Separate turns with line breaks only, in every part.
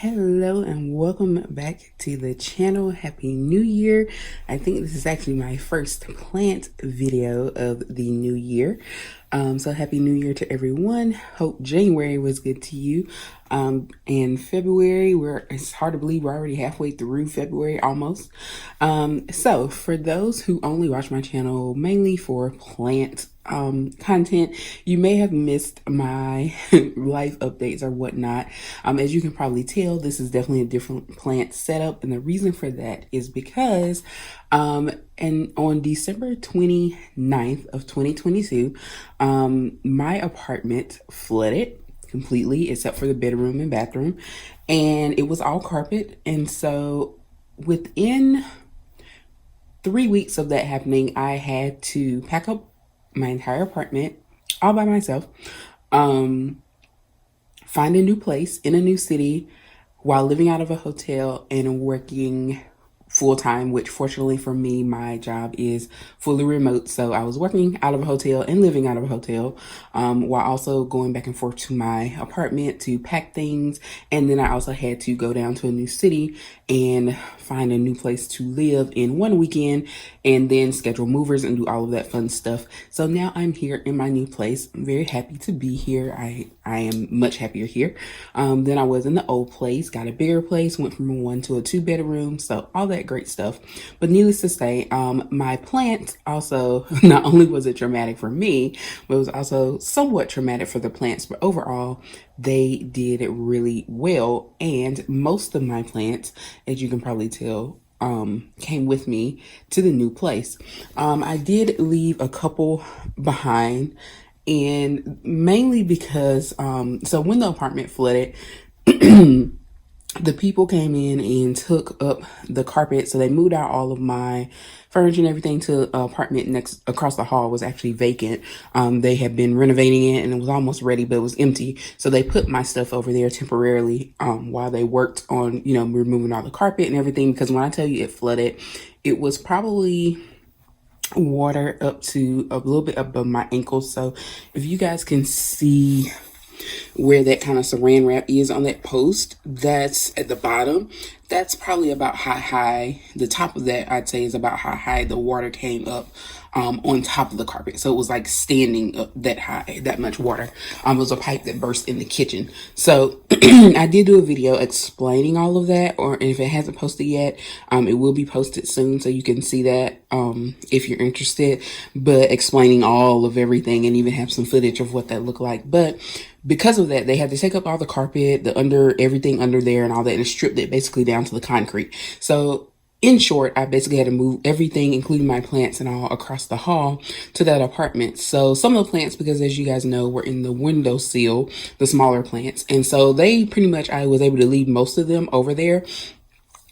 Hello and welcome back to the channel. Happy New Year. I think this is actually my first plant video of the new year. So happy New Year to everyone. Hope January was good to you. And February, it's hard to believe we're already halfway through February almost. So for those who only watch my channel mainly for plant content, you may have missed my life updates or whatnot. As you can probably tell, this is definitely a different plant setup, and the reason for that is because and on December 29th of 2022, my apartment flooded completely except for the bedroom and bathroom, and it was all carpet. And so within 3 weeks of that happening, I had to pack up my entire apartment all by myself, find a new place in a new city while living out of a hotel and working full time, which fortunately for me, my job is fully remote. So I was working out of a hotel and living out of a hotel, while also going back and forth to my apartment to pack things. And then I also had to go down to a new city and find a new place to live in one weekend and then schedule movers and do all of that fun stuff. So now I'm here in my new place. I'm very happy to be here. I am much happier here than I was in the old place. Got a bigger place, went from a 1 to a 2 bedroom. So all that great stuff. But needless to say, my plant also, not only was it traumatic for me, but it was also somewhat traumatic for the plants. But overall, they did really well. And most of my plants, as you can probably tell, came with me to the new place. I did leave a couple behind, and mainly because, so when the apartment flooded, the people came in and took up the carpet. So they moved out all of my furniture and everything to an apartment next across the hall was actually vacant. They had been renovating it and it was almost ready, but it was empty. So they put my stuff over there temporarily, while they worked on, removing all the carpet and everything. Because when I tell you it flooded, it was probably water up to a little bit above my ankles. So if you guys can see where that kind of saran wrap is on that post, that's at the bottom. That's probably about how high, the top of that I'd say is about how high the water came up on top of the carpet. So it was like standing up that high, that much water. It was a pipe that burst in the kitchen. So I did do a video explaining all of that, or if it hasn't posted yet, it will be posted soon, so you can see that if you're interested, but explaining all of everything and even have some footage of what that looked like. But because of that, they had to take up all the carpet, everything under there and all that, and stripped it basically down to the concrete. So in short, I basically had to move everything, including my plants and all, across the hall to that apartment. So some of the plants, because as you guys know, were in the windowsill, the smaller plants. And so I was able to leave most of them over there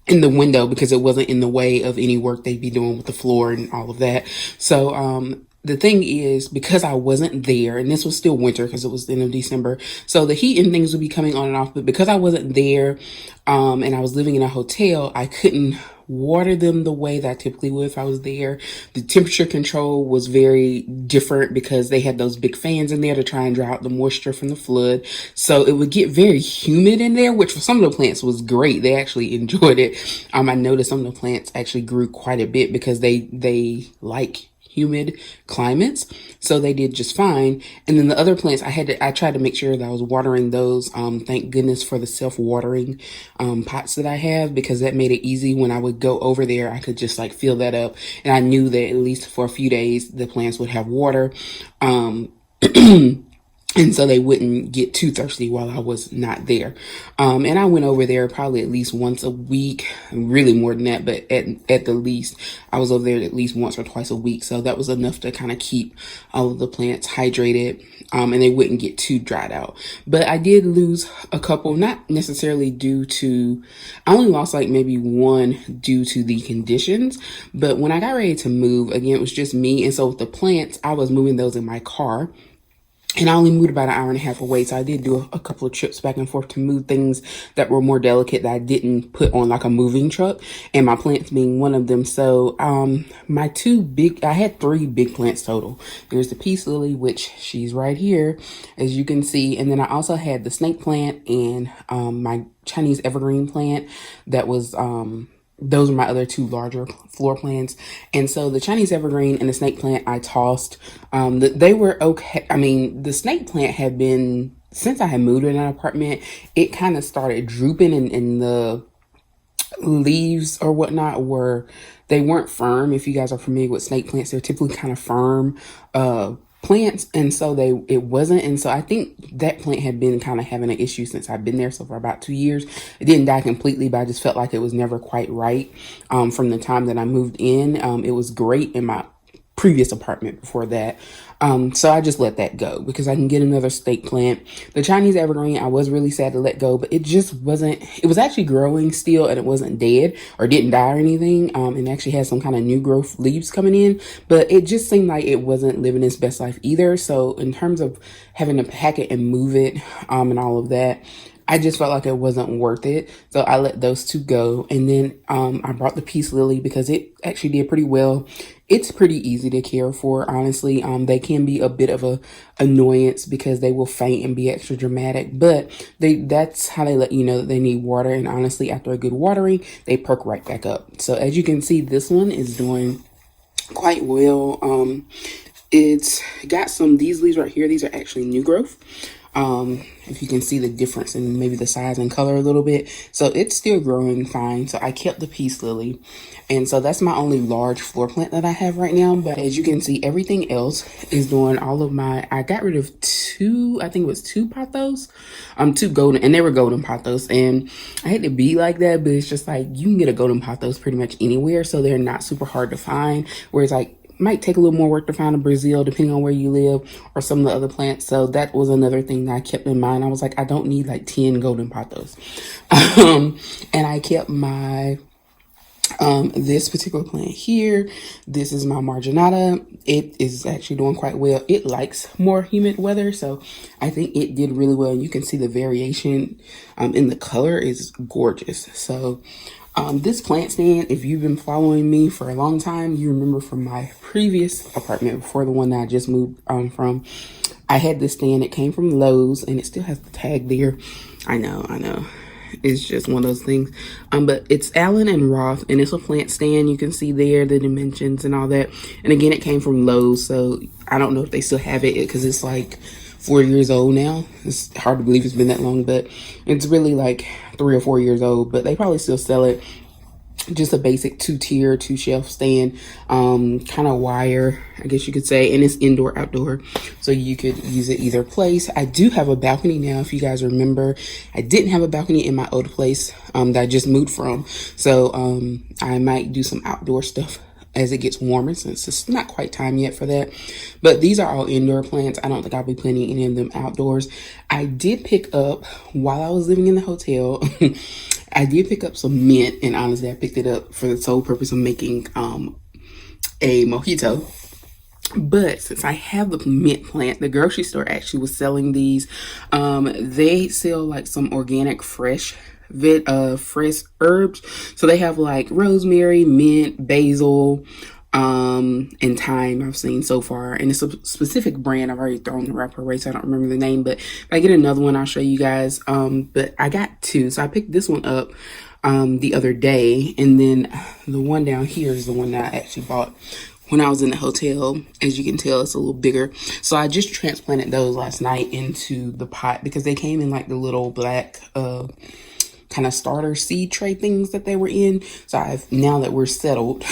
in the window because it wasn't in the way of any work they'd be doing with the floor and all of that. So, the thing is, because I wasn't there, and this was still winter because it was the end of December, so the heat and things would be coming on and off, but because I wasn't there, and I was living in a hotel, I couldn't water them the way that I typically would if I was there. The temperature control was very different because they had those big fans in there to try and dry out the moisture from the flood. So it would get very humid in there, which for some of the plants was great. They actually enjoyed it. I noticed some of the plants actually grew quite a bit because they like humid climates, so they did just fine. And then the other plants, I tried to make sure that I was watering those. Thank goodness for the self-watering pots that I have, because that made it easy. When I would go over there, I could just like fill that up, and I knew that at least for a few days the plants would have water. And so they wouldn't get too thirsty while I was not there. And I went over there probably at least once a week, really more than that, but at the least, I was over there at least once or twice a week. So that was enough to kind of keep all of the plants hydrated, and they wouldn't get too dried out. But I did lose a couple, not necessarily I only lost like maybe one due to the conditions. But when I got ready to move, again, it was just me. And so with the plants, I was moving those in my car. And I only moved about an hour and a half away, so I did do a couple of trips back and forth to move things that were more delicate that I didn't put on like a moving truck, and my plants being one of them. So I had three big plants total. There's the peace lily, which she's right here, as you can see, and then I also had the snake plant and my Chinese evergreen plant that was those are my other two larger floor plants. And so the Chinese evergreen and the snake plant I tossed. They were okay. I mean, the snake plant had been, since I had moved in an apartment, it kind of started drooping, and the leaves or whatnot they weren't firm. If you guys are familiar with snake plants, they're typically kind of firm plants, and so it wasn't. And so I think that plant had been kind of having an issue since I've been there, so for about 2 years. It didn't die completely, but I just felt like it was never quite right. From the time that I moved in, it was great in my previous apartment before that. So I just let that go because I can get another snake plant. The Chinese evergreen, I was really sad to let go, but it just wasn't, it was actually growing still, and it wasn't dead or didn't die or anything. And actually had some kind of new growth leaves coming in, but it just seemed like it wasn't living its best life either. So in terms of having to pack it and move it, and all of that, I just felt like it wasn't worth it. So I let those two go. And then I brought the peace lily because it actually did pretty well. It's pretty easy to care for, honestly. They can be a bit of a annoyance because they will faint and be extra dramatic, but that's how they let you know that they need water. And honestly, after a good watering, they perk right back up. So as you can see, this one is doing quite well. It's got these leaves right here. These are actually new growth. If you can see the difference in maybe the size and color a little bit. So it's still growing fine. So I kept the peace lily. And so that's my only large floor plant that I have right now. But as you can see, everything else is doing I got rid of two, I think it was two pothos, two golden, and they were golden pothos. And I hate to be like that, but it's just like, you can get a golden pothos pretty much anywhere. So they're not super hard to find. Whereas like, might take a little more work to find a Brazil depending on where you live or some of the other plants. So that was another thing that I kept in mind. I was like, I don't need like 10 golden pothos. And I kept my this particular plant here. This is my marginata. It is actually doing quite well. It likes more humid weather, so I think it did really well. You can see the variation in the color is gorgeous. So this plant stand, if you've been following me for a long time, you remember from my previous apartment before the one that I just moved from, I had this stand. It came from Lowe's and it still has the tag there. I know. It's just one of those things. But it's Allen and Roth, and it's a plant stand. You can see there the dimensions and all that. And again, it came from Lowe's, so I don't know if they still have it because it's like 4 years old now. It's hard to believe it's been that long, but it's really like 3 or 4 years old, but they probably still sell it. Just a basic two-tier, two-shelf stand, kind of wire, I guess you could say, and it's indoor, outdoor, so you could use it either place. I do have a balcony now, if you guys remember. I didn't have a balcony in my old place that I just moved from, so I might do some outdoor stuff as it gets warmer, since it's not quite time yet for that. But these are all indoor plants. I don't think I'll be planting any of them outdoors. I did pick up, while I was living in the hotel, I did pick up some mint, and honestly, I picked it up for the sole purpose of making a mojito. But since I have the mint plant, the grocery store actually was selling these. They sell like some organic fresh herbs. So they have like rosemary, mint, basil, and thyme I've seen so far. And it's a specific brand. I've already thrown the wrapper away, so I don't remember the name. But if I get another one, I'll show you guys. But I got two. So I picked this one up the other day. And then the one down here is the one that I actually bought when I was in the hotel. As you can tell, it's a little bigger. So I just transplanted those last night into the pot because they came in like the little black kind of starter seed tray things that they were in. So now that we're settled,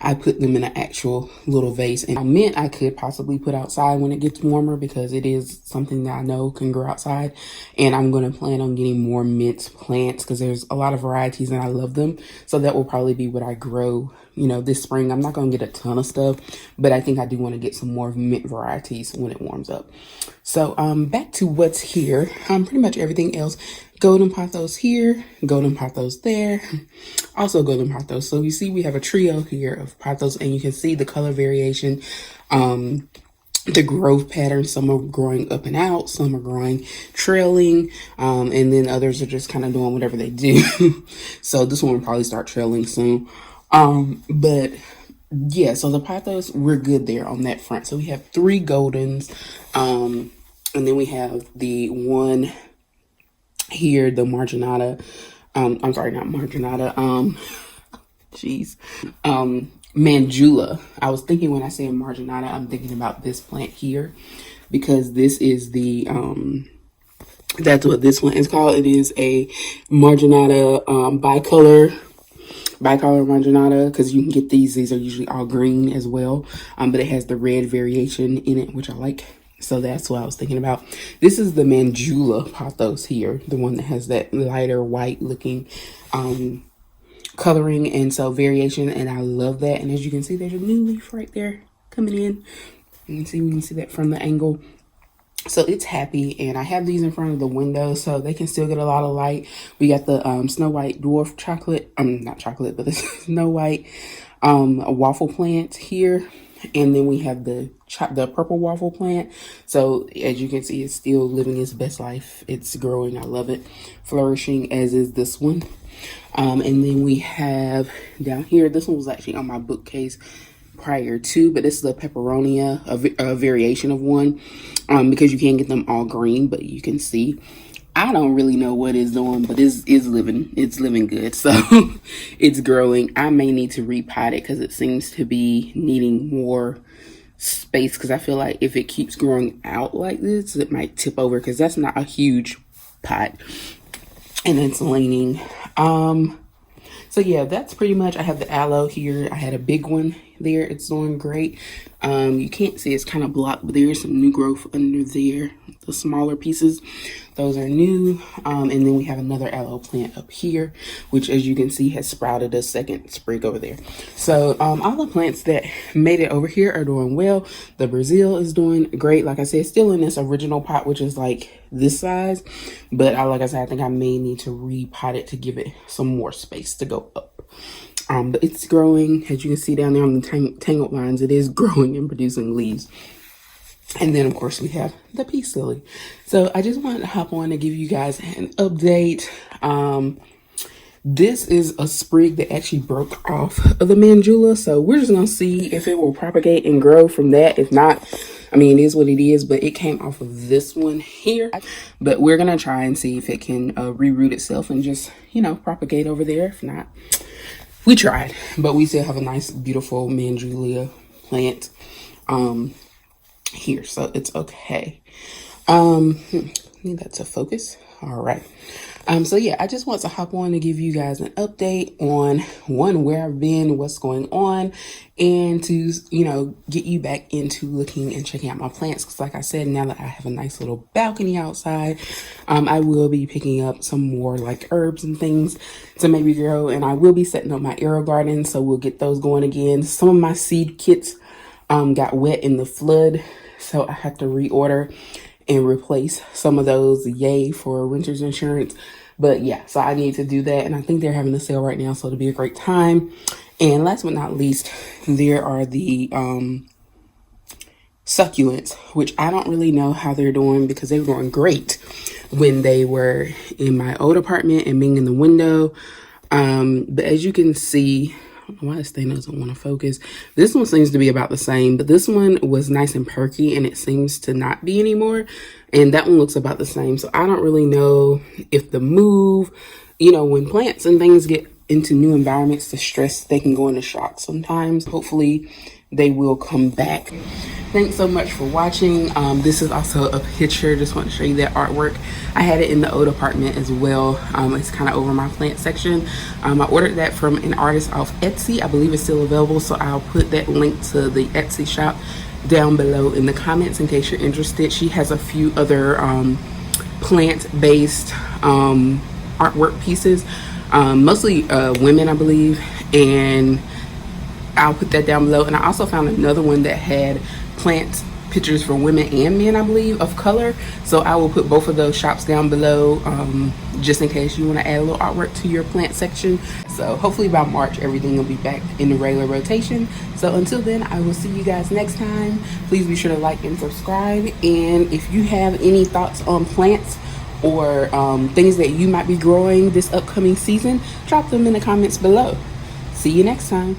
I put them in an actual little vase. And mint I could possibly put outside when it gets warmer because it is something that I know can grow outside. And I'm going to plan on getting more mint plants because there's a lot of varieties and I love them. So that will probably be what I grow, this spring. I'm not going to get a ton of stuff, but I think I do want to get some more mint varieties when it warms up. So back to what's here. Pretty much everything else. Golden pothos here, golden pothos there, also golden pothos. So you see we have a trio here of pothos, and you can see the color variation. the growth pattern. Some are growing up and out, some are growing trailing, and then others are just kind of doing whatever they do. So this one will probably start trailing soon. But yeah, so the pothos, we're good there on that front. So we have 3 goldens, and then we have the one here, the marginata. I'm sorry, not marginata. Jeez. Mandula. I was thinking when I say marginata, I'm thinking about this plant here, because this is the that's what this one is called. It is a marginata, bicolor marginata, because you can get these are usually all green as well, but it has the red variation in it, which I like. So that's what I was thinking about. This is the Mandula pothos here, the one that has that lighter white looking coloring, and so variation, and I love that. And as you can see, there's a new leaf right there coming in. You can see, we can see that from the angle. So it's happy, and I have these in front of the window so they can still get a lot of light. We got the Snow White dwarf chocolate, not chocolate, but the Snow White waffle plant here, and then we have the purple waffle plant. So as you can see, it's still living its best life. It's growing. I love it. Flourishing, as is this one. And then we have down here, this one was actually on my bookcase prior to, but this is the pepperonia, a variation of one, because you can't get them all green, but you can see. I don't really know what it's doing, but it's living good. So it's growing. I may need to repot it because it seems to be needing more space, because I feel like if it keeps growing out like this, it might tip over, because that's not a huge pot, and it's leaning. So yeah, that's pretty much. I have the aloe here. I had a big one there. It's doing great. You can't see, it's kind of blocked, but there's some new growth under there. The smaller pieces, those are new. And then we have another aloe plant up here, which, as you can see, has sprouted a second sprig over there. So all the plants that made it over here are doing well. The Brazil is doing great. Like I said, still in this original pot, which is like this size, but like I said, I think I may need to repot it to give it some more space to go up. But it's growing. As you can see down there on the tangled lines, it is growing and producing leaves. And then, of course, we have the peace lily. So I just wanted to hop on to give you guys an update. This is a sprig that actually broke off of the Mandula. So we're just going to see if it will propagate and grow from that. If not, I mean, it is what it is, but it came off of this one here. But we're going to try and see if it can reroot itself and just, propagate over there. If not, we tried, but we still have a nice, beautiful Mandula plant here, so it's okay. I think that's a focus. All right. So yeah, I just want to hop on to give you guys an update on where I've been, what's going on, and to get you back into looking and checking out my plants, because like I said, now that I have a nice little balcony outside, I will be picking up some more like herbs and things to maybe grow, and I will be setting up my aero garden, so we'll get those going again. Some of my seed kits got wet in the flood, so I had to reorder and replace some of those. Yay for renter's insurance. But yeah, so I need to do that, and I think they're having a sale right now, so it'll be a great time. And last but not least, there are the succulents, which I don't really know how they're doing, because they were doing great when they were in my old apartment and being in the window. But as you can see, why this thing doesn't want to focus. This one seems to be about the same, but this one was nice and perky, and it seems to not be anymore. And that one looks about the same. So I don't really know if the move, when plants and things get into new environments, the stress, they can go into shock sometimes. Hopefully they will come back. Thanks so much for watching. This is also a picture. Just want to show you that artwork. I had it in the old apartment as well. It's kind of over my plant section. I ordered that from an artist off Etsy. I believe it's still available, so I'll put that link to the Etsy shop down below in the comments in case you're interested. She has a few other plant-based artwork pieces, mostly women, I believe, and I'll put that down below. And I also found another one that had plant pictures for women and men, I believe, of color. So I will put both of those shops down below, just in case you want to add a little artwork to your plant section. So hopefully by March, everything will be back in the regular rotation. So until then, I will see you guys next time. Please be sure to like and subscribe. And if you have any thoughts on plants or things that you might be growing this upcoming season, drop them in the comments below. See you next time.